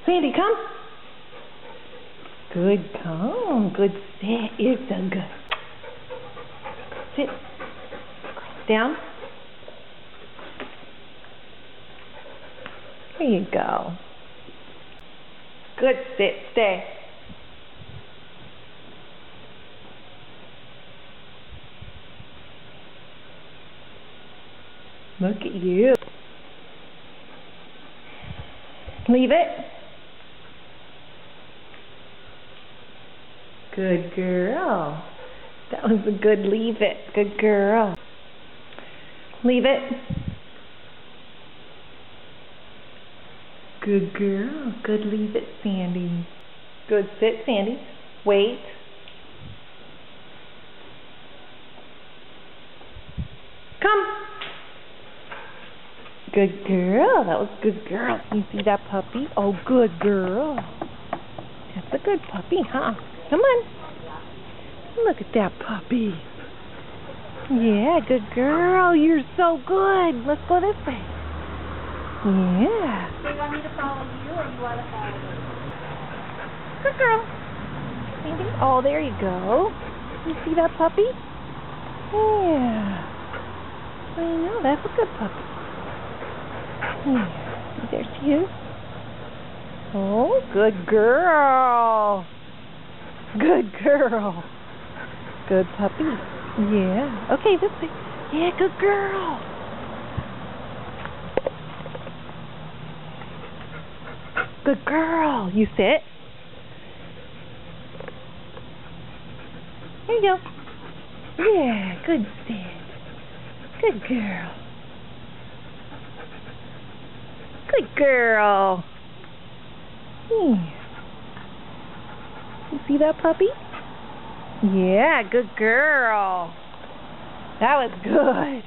Sandy, come. Good, come. Good, sit. You're so good. Sit. Down. There you go. Good, sit, stay. Look at you. Leave it. Good girl. That was a good leave it. Good girl. Leave it. Good girl. Good leave it, Sandy. Good sit, Sandy. Wait. Come. Good girl. That was a good girl. You see that puppy? Oh, good girl. That's a good puppy, huh? Come on. Look at that puppy. Yeah, good girl. You're so good. Let's go this way. Yeah. Do you want me to follow you or you want to follow me? Good girl. Sandy. Oh, there you go. You see that puppy? Yeah. I know, that's a good puppy. Yeah. There she is. Oh, good girl. Good girl. Good puppy. Yeah. Okay, this way. Yeah, good girl. Good girl. You sit. There you go. Yeah, good sit. Good girl. Good girl. Yeah. You see that puppy? Yeah, good girl. That was good.